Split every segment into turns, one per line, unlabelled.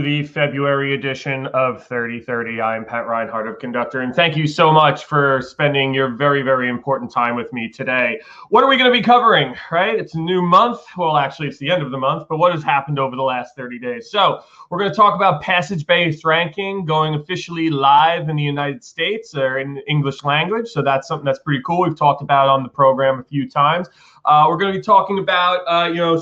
the February edition of 3030. I'm Pat Reinhardt of Conductor, and thank you so much for spending your very, very important time with me today. What are we going to be covering, right? It's a new month. Well, actually, it's the end of the month, but what has happened over the last 30 days? So we're going to talk about passage-based ranking going officially live in the United States or in English language. So that's something that's pretty cool. We've talked about on the program a few times. We're going to be talking about,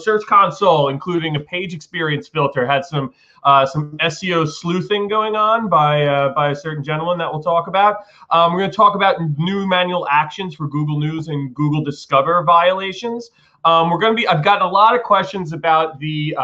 Search Console, including a page experience filter. Had some SEO sleuthing going on by a certain gentleman that we'll talk about. We're going to talk about new manual actions for Google News and Google Discover violations. I've gotten a lot of questions about the,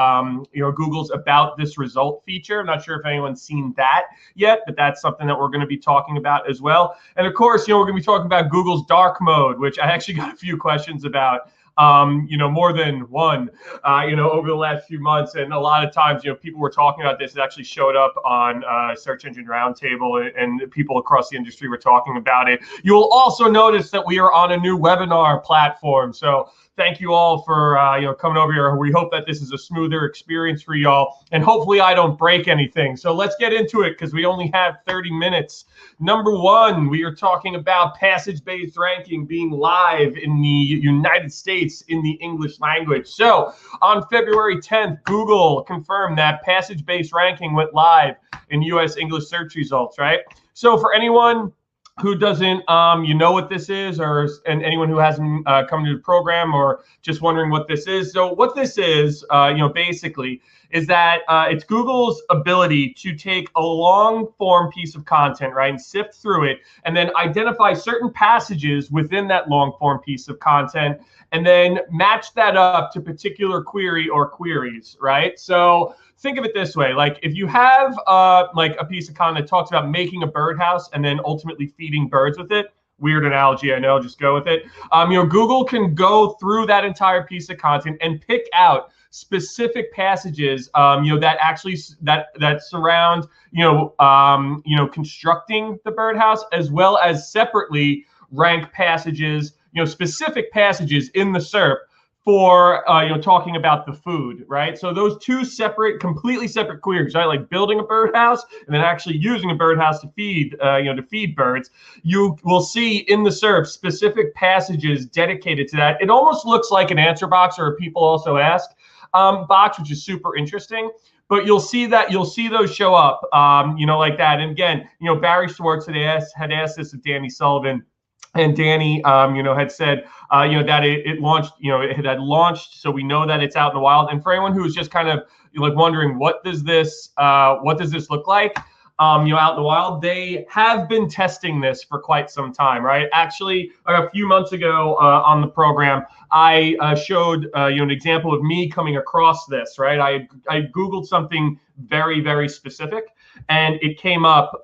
Google's About This Result feature. I'm not sure if anyone's seen that yet, but that's something that we're going to be talking about as well. And of course, we're going to be talking about Google's dark mode, which I actually got a few questions about. More than one, over the last few months. And a lot of times, people were talking about this. It actually showed up on Search Engine Roundtable, and people across the industry were talking about it. You'll also notice that we are on a new webinar platform. So thank you all for coming over here. We hope that this is a smoother experience for y'all, and hopefully I don't break anything. So let's get into it because we only have 30 minutes. Number one, we are talking about passage-based ranking being live in the United States in the English language. So on February 10th, Google confirmed that passage-based ranking went live in U.S. English search results, right? So for anyone who doesn't, know what this is, and anyone who hasn't come to the program or just wondering what this is. So what this is, basically, is that it's Google's ability to take a long form piece of content, right, and sift through it, and then identify certain passages within that long form piece of content, and then match that up to particular query or queries, right? So think of it this way: like if you have a piece of content that talks about making a birdhouse and then ultimately feeding birds with it. Weird analogy, I know, just go with it. Google can go through that entire piece of content and pick out specific passages, that actually that surround, constructing the birdhouse, as well as separately rank passages, specific passages in the SERP for talking about the food, right? So those two completely separate queries, right? Like building a birdhouse and then actually using a birdhouse to feed, feed birds. You will see in the SERP specific passages dedicated to that. It almost looks like an answer box or a people also ask box, which is super interesting. But you'll see those show up, like that. And again, Barry Schwartz had asked this of Danny Sullivan. And Danny, had said, that it launched, it had launched, so we know that it's out in the wild. And for anyone who's just kind of wondering, what does this look like, out in the wild? They have been testing this for quite some time, right? Actually, a few months ago on the program, I showed an example of me coming across this, right? I Googled something very, very specific, and it came up,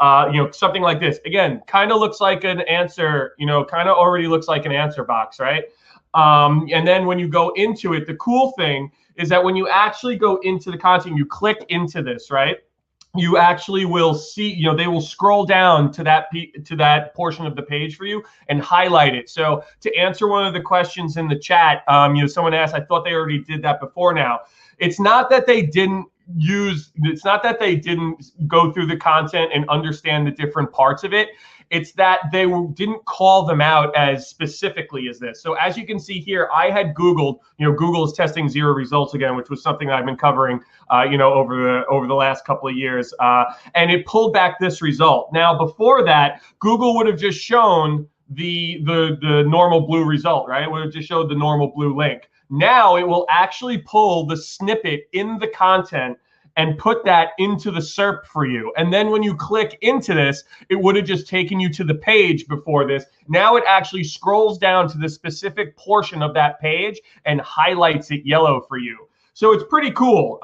something like this. Again, kind of looks like an answer, kind of already looks like an answer box, right? And then when you go into it, the cool thing is that when you actually go into the content, you click into this, right? You actually will see, they will scroll down to that portion of the page for you and highlight it. So to answer one of the questions in the chat, someone asked, I thought they already did that before now. It's not that they didn't go through the content and understand the different parts of it. It's that they didn't call them out as specifically as this. So as you can see here, I had Googled, Google is testing zero results again, which was something I've been covering, over the last couple of years. And it pulled back this result. Now, before that, Google would have just shown the normal blue result, right? It would have just showed the normal blue link. Now it will actually pull the snippet in the content and put that into the SERP for you. And then when you click into this, it would have just taken you to the page before this. Now it actually scrolls down to the specific portion of that page and highlights it yellow for you. So it's pretty cool.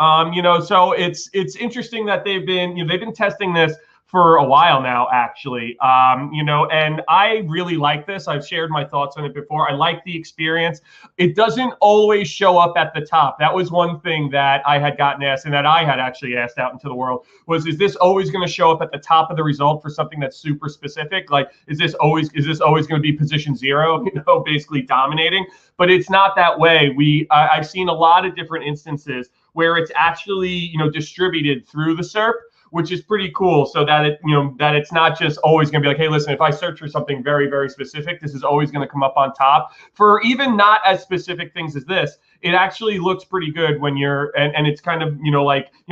So it's interesting that they've been testing this for a while now, actually, and I really like this. I've shared my thoughts on it before. I like the experience. It doesn't always show up at the top. That was one thing that I had gotten asked, and that I had actually asked out into the world, was, is this always going to show up at the top of the result for something that's super specific? Like, is this always going to be position 0, basically dominating? But it's not that way. I've seen a lot of different instances where it's actually, distributed through the SERP, which is pretty cool, so that that it's not just always going to be like, hey, listen, if I search for something very, very specific, this is always going to come up on top. For even not as specific things as this, it actually looks pretty good when you're, and it's kind of,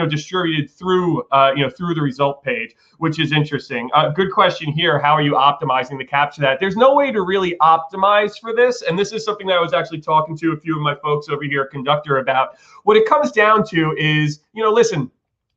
distributed through, through the result page, which is interesting. Good question here. How are you optimizing to capture that? There's no way to really optimize for this. And this is something that I was actually talking to a few of my folks over here at Conductor about. What it comes down to is, listen,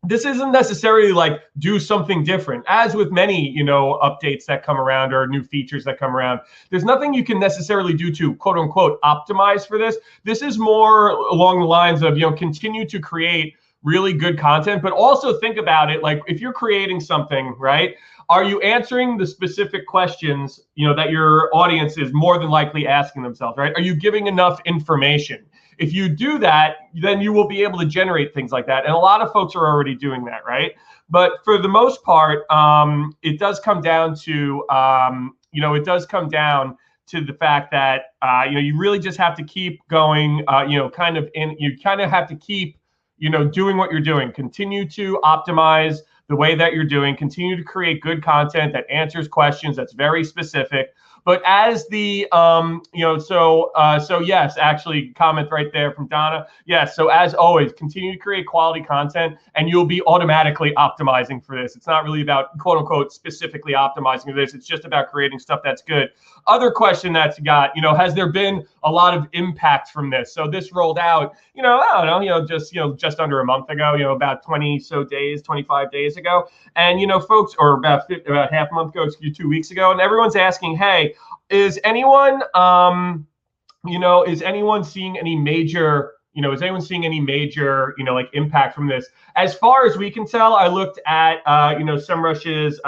this isn't necessarily like do something different. As with many, updates that come around or new features that come around, there's nothing you can necessarily do to quote unquote optimize for this. This is more along the lines of, continue to create really good content, but also think about it like if you're creating something, right? Are you answering the specific questions, that your audience is more than likely asking themselves, right? Are you giving enough information? If you do that, then you will be able to generate things like that. And a lot of folks are already doing that, right? But for the most part, it does come down to, the fact that, you really just have to keep going, you kind of have to keep, doing what you're doing. Continue to optimize the way that you're doing. Continue to create good content that answers questions, that's very specific. But as the, so yes, actually comment right there from Donna. Yes, so as always, continue to create quality content and you'll be automatically optimizing for this. It's not really about quote unquote specifically optimizing for this. It's just about creating stuff that's good. Other question that's got, has there been a lot of impact from this? So this rolled out, I don't know, just under a month ago, about 25 days ago. And, folks, or about half a month ago, 2 weeks ago, and everyone's asking, hey, is anyone seeing any major, like impact from this? As far as we can tell, I looked at, SEMrush's,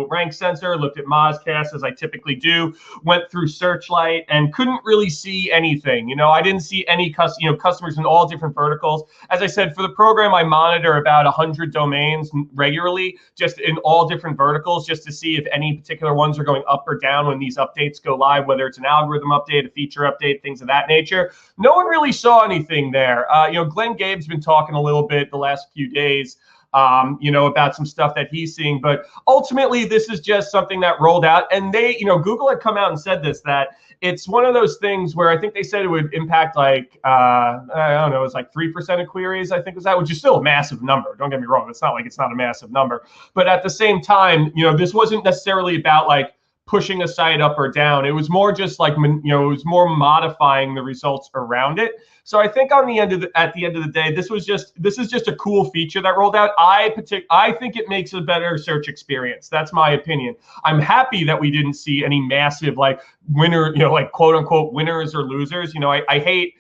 rank sensor, looked at Mozcast as I typically do, went through Searchlight and couldn't really see anything. I didn't see any customers in all different verticals. As I said, for the program, I monitor about 100 domains regularly, just in all different verticals, just to see if any particular ones are going up or down when these updates go live, whether it's an algorithm update, a feature update, things of that nature. No one really saw anything there. Glenn Gabe's been talking a little bit the last few days, about some stuff that he's seeing, but ultimately this is just something that rolled out. And they, Google had come out and said this, that it's one of those things where I think they said it would impact like, I don't know, it's like 3% of queries, I think was that, which is still a massive number. Don't get me wrong. It's not like it's not a massive number, but at the same time, this wasn't necessarily about like pushing a site up or down. It was more just like, it was more modifying the results around it. So I think at the end of the day, this is just a cool feature that rolled out. I think it makes a better search experience. That's my opinion. I'm happy that we didn't see any massive like winner, like quote unquote winners or losers. I hate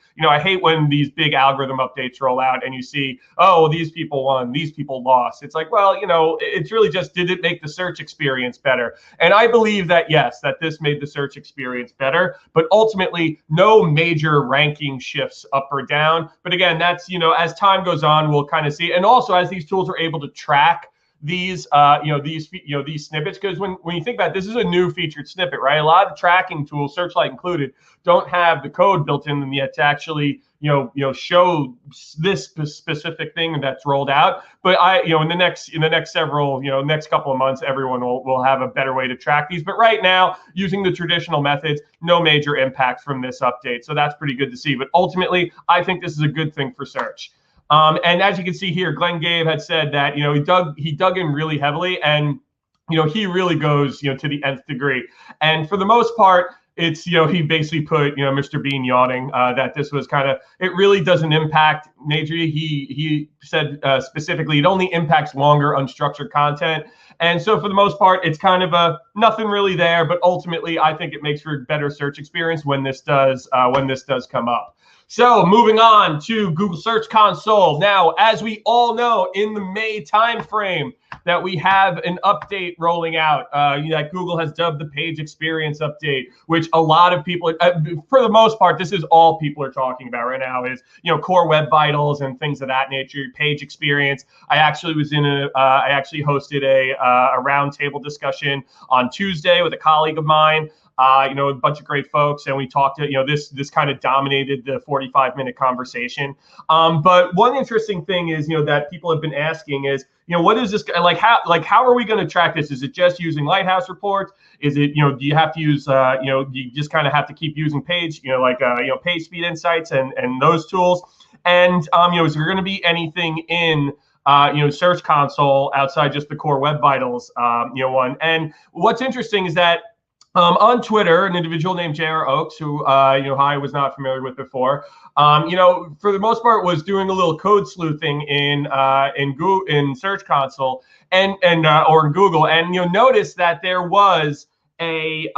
when these big algorithm updates roll out and you see, oh, these people won, these people lost. It's like, well, it's really just, did it make the search experience better? And I believe that, yes, that this made the search experience better, but ultimately no major ranking shifts up or down. But again, that's, as time goes on, we'll kind of see. And also as these tools are able to track these snippets, because when you think about it, this is a new featured snippet, right? A lot of the tracking tools, Searchlight included, don't have the code built in them yet to actually show this specific thing that's rolled out. But in the next couple of months, everyone will have a better way to track these. But right now, using the traditional methods, no major impact from this update. So that's pretty good to see. But ultimately, I think this is a good thing for search. And as you can see here, Glenn Gabe had said that, he dug in really heavily, and, he really goes, to the nth degree. And for the most part, it's, he basically put, Mr. Bean yawning, that this was kind of, it really doesn't impact majorly. He said specifically, it only impacts longer unstructured content. And so for the most part, it's kind of nothing really there, but ultimately I think it makes for a better search experience when this does come up. So moving on to Google Search Console. Now, as we all know, in the May timeframe, that we have an update rolling out that Google has dubbed the Page Experience Update, which a lot of people, for the most part, this is all people are talking about right now is, core web vitals and things of that nature, page experience. I actually hosted a roundtable discussion on Tuesday with a colleague of mine a bunch of great folks, and we talked to, this kind of dominated the 45-minute conversation. But one interesting thing is, that people have been asking is, what is this how are we going to track this? Is it just using Lighthouse reports? Is it, do you have to use, do you just kind of have to keep using page speed insights and those tools? And, is there going to be anything in, Search Console outside just the core Web Vitals, one? And what's interesting is that on Twitter, an individual named J.R. Oaks, who, I was not familiar with before, for the most part was doing a little code sleuthing in Search Console or in Google, and notice that there was a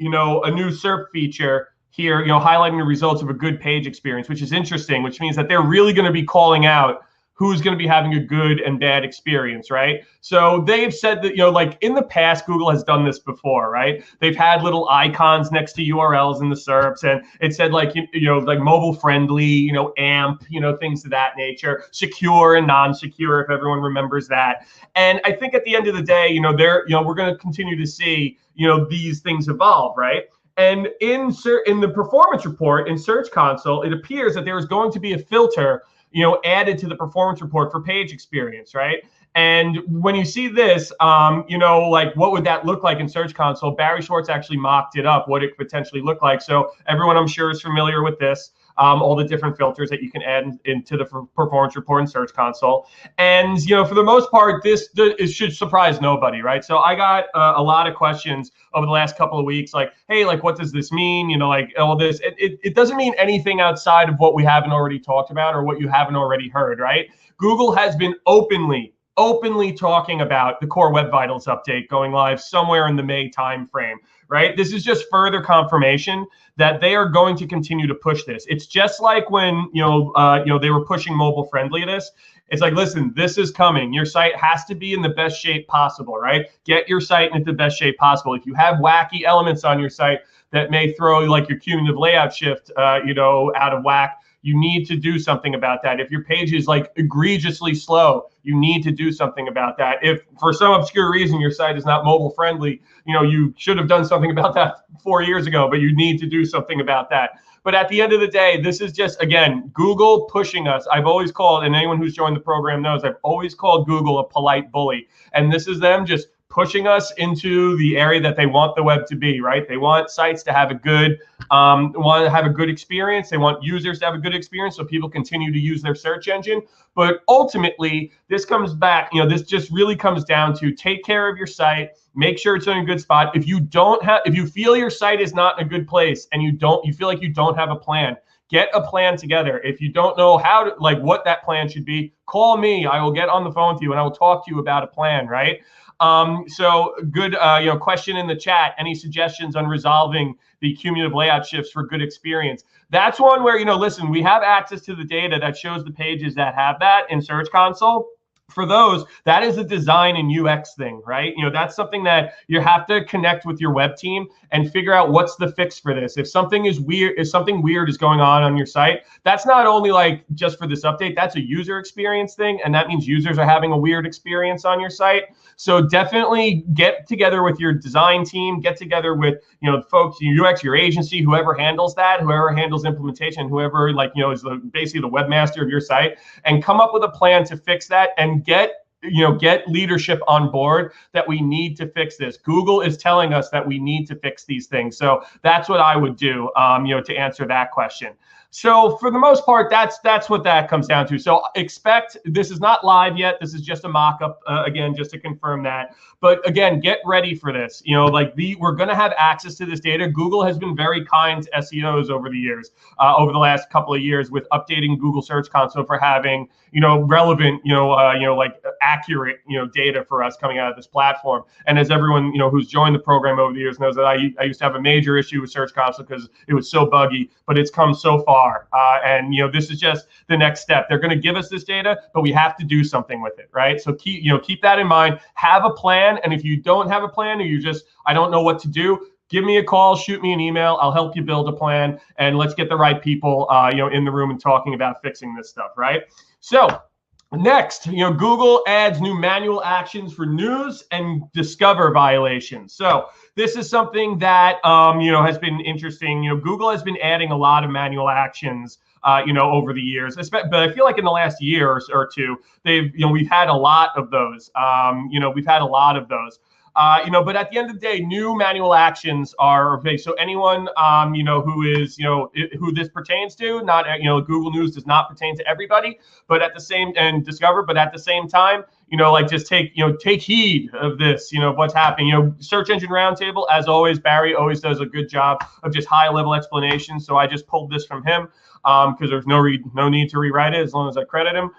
new SERP feature here, highlighting the results of a good page experience, which is interesting, which means that they're really going to be calling out who's going to be having a good and bad experience, right? So they've said that, in the past, Google has done this before, right? They've had little icons next to URLs in the SERPs, and it said like mobile friendly, AMP, things of that nature, secure and non-secure, if everyone remembers that. And I think at the end of the day, we're going to continue to see, these things evolve, right? And in the performance report in Search Console, it appears that there is going to be a filter added to the performance report for page experience, right? And when you see this, what would that look like in Search Console? Barry Schwartz actually mocked it up, what it could potentially look like. So everyone, I'm sure, is familiar with this, all the different filters that you can add into the performance report in Search Console. And, for the most part, it should surprise nobody, right? So I got a lot of questions over the last couple of weeks, like, hey, what does this mean? All this. It doesn't mean anything outside of what we haven't already talked about or what you haven't already heard, right? Google has been openly talking about the Core Web Vitals update going live somewhere in the May timeframe, right? This is just further confirmation that they are going to continue to push this. It's just like when they were pushing mobile friendly this. It's like, listen, this is coming. Your site has to be in the best shape possible, right? Get your site into the best shape possible. If you have wacky elements on your site that may throw your cumulative layout shift, out of whack, you need to do something about that. If your page is egregiously slow, you need to do something about that. If for some obscure reason your site is not mobile friendly, you should have done something about that 4 years ago, but you need to do something about that. But at the end of the day, this is just, again, Google pushing us. I've always called, and anyone who's joined the program knows, I've always called Google a polite bully. And this is them just pushing us into the area that they want the web to be, right? They want sites to have a good, experience. They want users to have a good experience so people continue to use their search engine. But ultimately, this comes back, this just really comes down to take care of your site, make sure it's in a good spot. If you feel your site is not in a good place and you feel like you don't have a plan, get a plan together. If you don't know what that plan should be, call me. I will get on the phone with you and I will talk to you about a plan, right? So good, question in the chat. Any suggestions on resolving the cumulative layout shifts for good experience? That's one where, listen, we have access to the data that shows the pages that have that in Search Console. For those, that is a design and UX thing, right? That's something that you have to connect with your web team and figure out what's the fix for this. If something weird is going on your site, that's not only just for this update, that's a user experience thing. And that means users are having a weird experience on your site. So definitely get together with your design team, get together with, folks, your UX, your agency, whoever handles that, whoever handles implementation, whoever is basically the webmaster of your site, and come up with a plan to fix that and get leadership on board that we need to fix this. Google is telling us that we need to fix these things. So that's what I would do, to answer that question. So for the most part, that's what that comes down to. So expect, this is not live yet. This is just a mock-up, again, just to confirm that. But again, get ready for this. We're going to have access to this data. Google has been very kind to SEOs over the years, over the last couple of years, with updating Google Search Console for having, relevant, accurate, data for us coming out of this platform. And as everyone, who's joined the program over the years knows, that I used to have a major issue with Search Console because it was so buggy, but it's come so far. And this is just the next step. They're going to give us this data, but we have to do something with it, right? So keep that in mind. Have a plan, and if you don't have a plan, or I don't know what to do, give me a call, shoot me an email. I'll help you build a plan, and let's get the right people, in the room and talking about fixing this stuff, right? So Next, Google adds new manual actions for news and Discover violations. So this is something that, has been interesting. Google has been adding a lot of manual actions, over the years. But I feel like in the last year or two, we've had a lot of those. We've had a lot of those. But at the end of the day, new manual actions are okay. So anyone, who this pertains to, not, Google News does not pertain to everybody, but at the same, and Discover, but at the same time, just take heed of this, what's happening. Search Engine Roundtable, as always, Barry always does a good job of just high level explanation. So I just pulled this from him. Because there's no need to rewrite it as long as I credit him.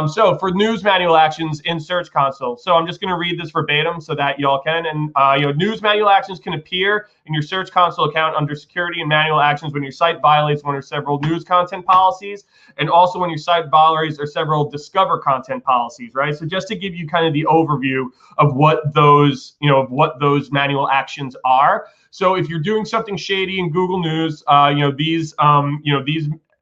So for news manual actions in Search Console. So I'm just going to read this verbatim so that y'all can. And news manual actions can appear in your Search Console account under security and manual actions when your site violates one or several news content policies, and also when your site violates or several Discover content policies, right? So just to give you kind of the overview of what those manual actions are. So if you're doing something shady in Google News, these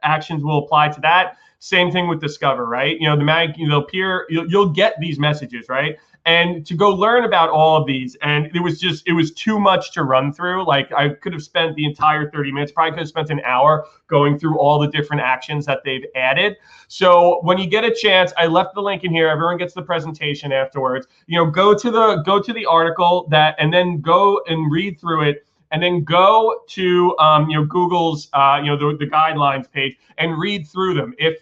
actions will apply to that. Same thing with Discover, right? They'll appear, you'll get these messages, right? And to go learn about all of these, and it was too much to run through. Like I could have spent the entire 30 minutes, probably could have spent an hour going through all the different actions that they've added. So when you get a chance, I left the link in here. Everyone gets the presentation afterwards. Go to the article and then go and read through it. And then go to Google's the guidelines page and read through them if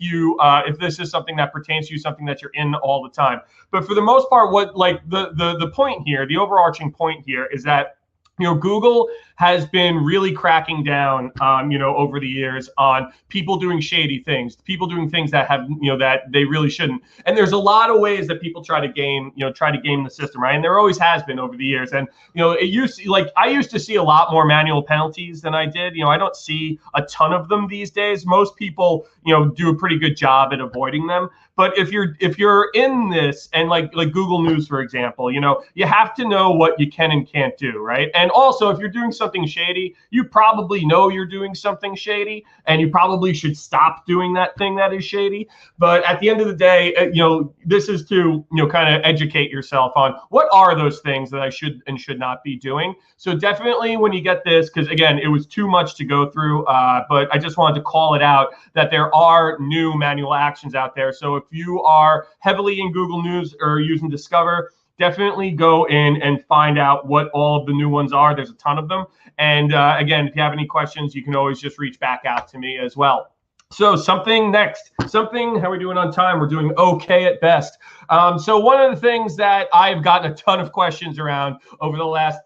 this is something that pertains to you, something that you're in all the time. But for the most part, what the point here, the overarching point here is that Google has been really cracking down, over the years on people doing shady things, people doing things that have, that they really shouldn't. And there's a lot of ways that people try to game the system, right? And there always has been over the years. And, I used to see a lot more manual penalties than I did. I don't see a ton of them these days. Most people, do a pretty good job at avoiding them. But if you're in this, and like Google News, for example, you have to know what you can and can't do, right? And also, if you're doing something shady, you probably know you're doing something shady, and you probably should stop doing that thing that is shady. But at the end of the day, this is to kind of educate yourself on what are those things that I should and should not be doing. So definitely when you get this, because again, it was too much to go through, but I just wanted to call it out that there are new manual actions out there. So if you are heavily in Google News or using Discover, definitely go in and find out what all of the new ones are. There's a ton of them. And again, if you have any questions, you can always just reach back out to me as well. So something next, how are we doing on time? We're doing okay at best. So one of the things that I've gotten a ton of questions around over the last,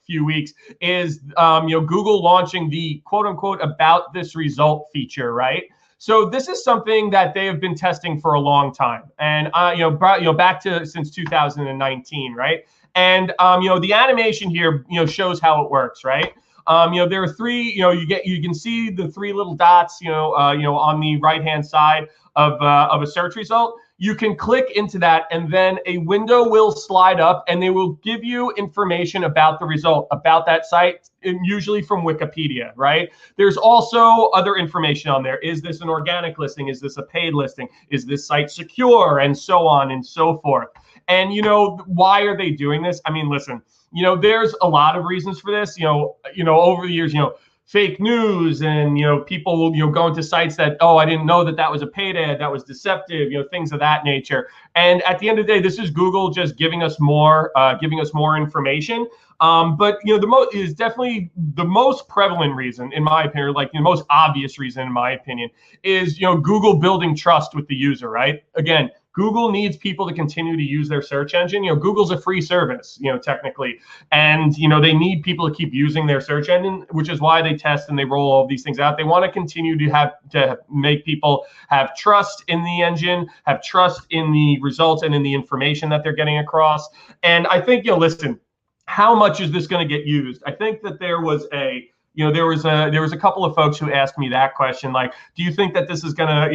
few weeks is, Google launching the quote unquote about this result feature, right? So this is something that they have been testing for a long time, and back to since 2019, right? And the animation here, shows how it works, right? There are three. You can see the three little dots, on the right hand side of a search result. You can click into that, and then a window will slide up, and they will give you information about the result, about that site, usually from Wikipedia, right? There's also other information on there. Is this an organic listing? Is this a paid listing? Is this site secure? And so on and so forth. And, why are they doing this? I mean, listen, there's a lot of reasons for this, over the years, fake news and, people, going to sites that, oh, I didn't know that was a paid ad, that was deceptive, things of that nature. And at the end of the day, this is Google just giving us more information. But, is definitely the most prevalent reason, in my opinion, like the most obvious reason, in my opinion, is, Google building trust with the user, right? Again, Google needs people to continue to use their search engine. Google's a free service, technically. And, they need people to keep using their search engine, which is why they test and they roll all of these things out. They want to continue to make people have trust in the engine, have trust in the results and in the information that they're getting across. And I think, listen, how much is this going to get used? I think that there was a couple of folks who asked me that question, like, do you think that this is gonna,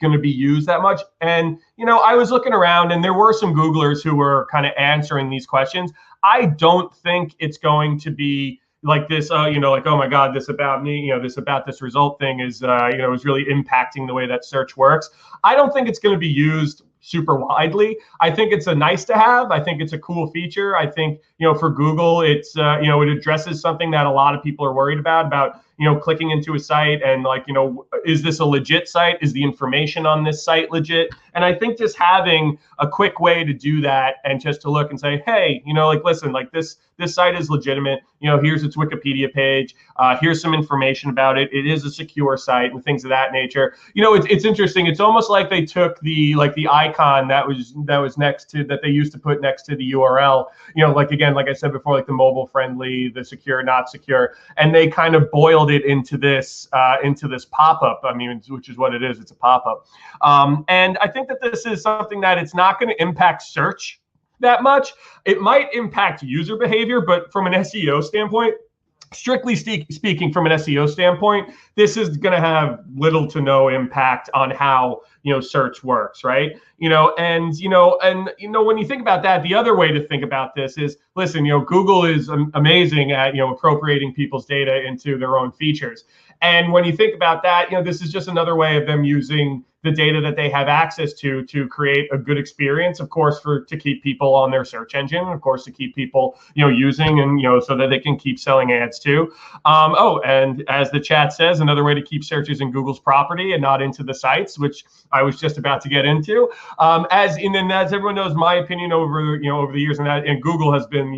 gonna be used that much? And, I was looking around, and there were some Googlers who were kind of answering these questions. I don't think it's going to be like this, oh my God, this about me, this about this result thing is, is really impacting the way that search works. I don't think it's going to be used super widely. I think it's a nice to have. I think it's a cool feature. I think, for Google, it's, it addresses something that a lot of people are worried about, clicking into a site and like, is this a legit site? Is the information on this site legit? And I think just having a quick way to do that and just to look and say, hey, listen, like this site is legitimate. Here's its Wikipedia page. Here's some information about it. It is a secure site and things of that nature. It's interesting. It's almost like they took the icon that was next to, that they used to put next to the URL. Like I said before, like the mobile friendly, the secure, not secure, and they kind of boiled it into this pop-up. I mean, which is what it is. It's a pop-up. And I think that this is something that it's not going to impact search that much. It might impact user behavior, but from an SEO standpoint, strictly speaking, from an SEO standpoint, this is going to have little to no impact on how search works, right? When you think about that, the other way to think about this is, listen, Google is amazing at appropriating people's data into their own features. And when you think about that, this is just another way of them using the data that they have access to create a good experience, of course, to keep people on their search engine, of course, to keep people, using and, so that they can keep selling ads too. And as the chat says, another way to keep searches in Google's property and not into the sites, which I was just about to get into. As everyone knows, my opinion over the years, and Google has been,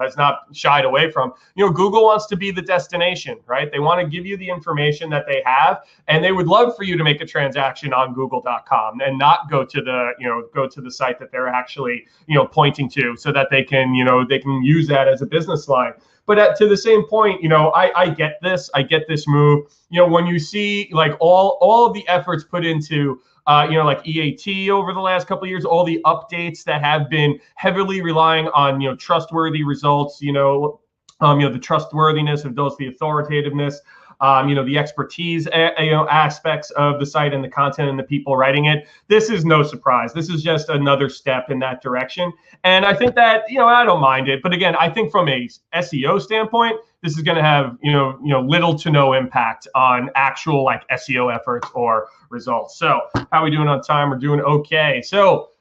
has not shied away from, Google wants to be the destination, right? They want to give you the information that they have, and they would love for you to make a transaction on google.com and not go to the site that they're actually pointing to, so that they can use that as a business line. But to the same point, I get this move. When you see like all of the efforts put into like EAT over the last couple of years, all the updates that have been heavily relying on trustworthy results, the trustworthiness of those, the authoritativeness, the expertise, aspects of the site and the content and the people writing it. This is no surprise. This is just another step in that direction. And I think that, I don't mind it. But again, I think from a SEO standpoint, this is going to have, little to no impact on actual like SEO efforts or results. So how are we doing on time? We're doing okay. So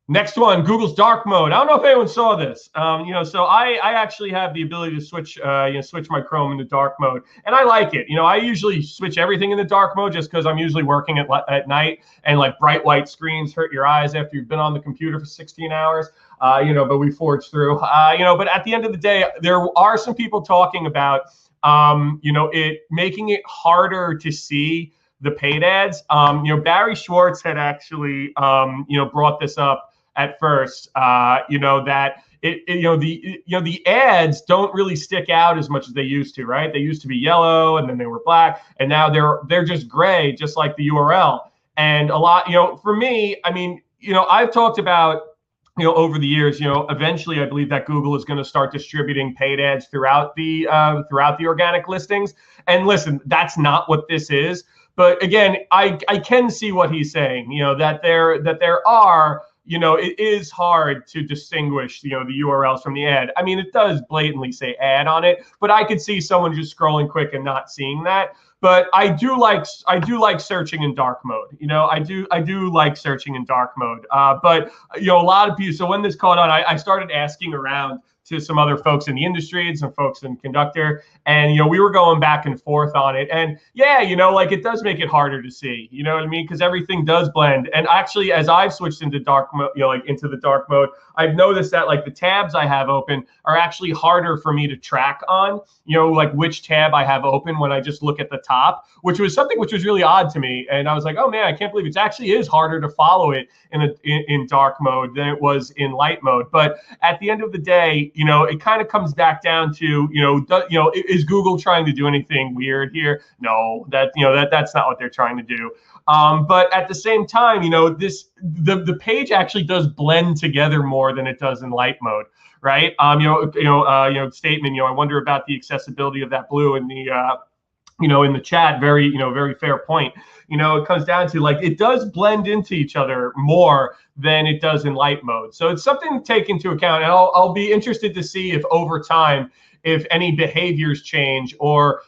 next one, Google's dark mode. I don't know if anyone saw this. So I actually have the ability to switch my Chrome into dark mode, and I like it. I usually switch everything into dark mode just because I'm usually working at night, and like bright white screens hurt your eyes after you've been on the computer for 16 hours. But we forge through. But at the end of the day, there are some people talking about, it making it harder to see the paid ads. Barry Schwartz had actually, brought this up at first, that the ads don't really stick out as much as they used to, right? They used to be yellow, and then they were black, and now they're just gray, just like the URL. And a lot, for me, I mean, I've talked about, over the years, eventually I believe that Google is going to start distributing paid ads throughout the organic listings. And listen, that's not what this is. But again, I can see what he's saying, that there are, it is hard to distinguish, the URLs from the ad. I mean, it does blatantly say ad on it, but I could see someone just scrolling quick and not seeing that. But I do like searching in dark mode. I do like searching in dark mode. But a lot of people. So when this caught on, I started asking around to some other folks in the industry and some folks in Conductor, and we were going back and forth on it. And yeah, like it does make it harder to see. You know what I mean? Because everything does blend. And actually, as I've switched into dark mode, into the dark mode, I've noticed that like the tabs I have open are actually harder for me to track on. Like which tab I have open when I just look at the top, which was something which was really odd to me. And I was like, oh man, I can't believe it actually is harder to follow it in dark mode than it was in light mode. But at the end of the day, it kind of comes back down to, is Google trying to do anything weird here? No, that's not what they're trying to do. But at the same time, the page actually does blend together more than it does in light mode, right? Statement, I wonder about the accessibility of that blue in the, in the chat. Very, very fair point. It comes down to like, it does blend into each other more than it does in light mode. So it's something to take into account. And I'll be interested to see if over time, if any behaviors change or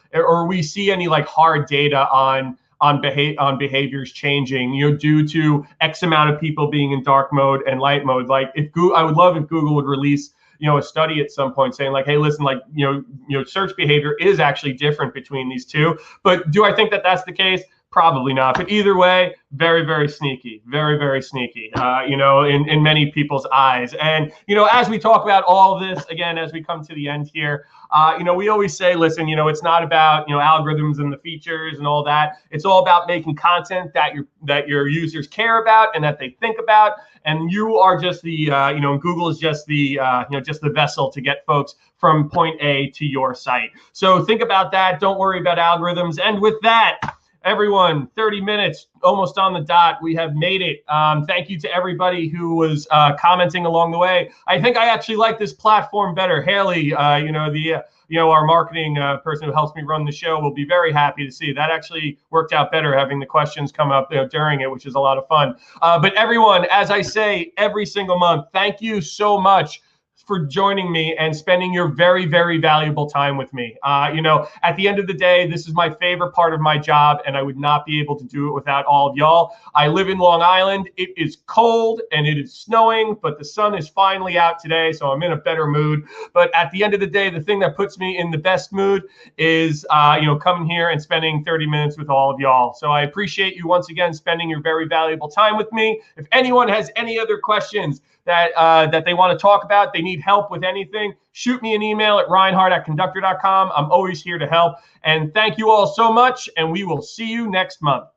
we see any like hard data on on behaviors changing, due to X amount of people being in dark mode and light mode. Like I would love if Google would release a study at some point saying like, hey, listen, like, search behavior is actually different between these two. But do I think that that's the case? Probably not. But either way, very, very sneaky, very, very sneaky, in many people's eyes. And, as we talk about all of this, again, as we come to the end here, we always say, listen, it's not about, algorithms and the features and all that. It's all about making content that your users care about and that they think about. And you are just the, Google is just the, just the vessel to get folks from point A to your site. So think about that. Don't worry about algorithms. And with that, everyone, 30 minutes, almost on the dot. We have made it. Thank you to everybody who was commenting along the way. I think I actually like this platform better. Haley, our marketing person who helps me run the show, will be very happy to see that actually worked out better, having the questions come up during it, which is a lot of fun. But everyone, as I say every single month, thank you so much for joining me and spending your very, very valuable time with me. At the end of the day, this is my favorite part of my job, and I would not be able to do it without all of y'all. I live in Long Island. It is cold and it is snowing, but the sun is finally out today, so I'm in a better mood. But at the end of the day, the thing that puts me in the best mood is, coming here and spending 30 minutes with all of y'all. So I appreciate you once again spending your very valuable time with me. If anyone has any other questions that they want to talk about, they need help with anything, shoot me an email at reinhardt@conductor.com. I'm always here to help. And thank you all so much, and we will see you next month.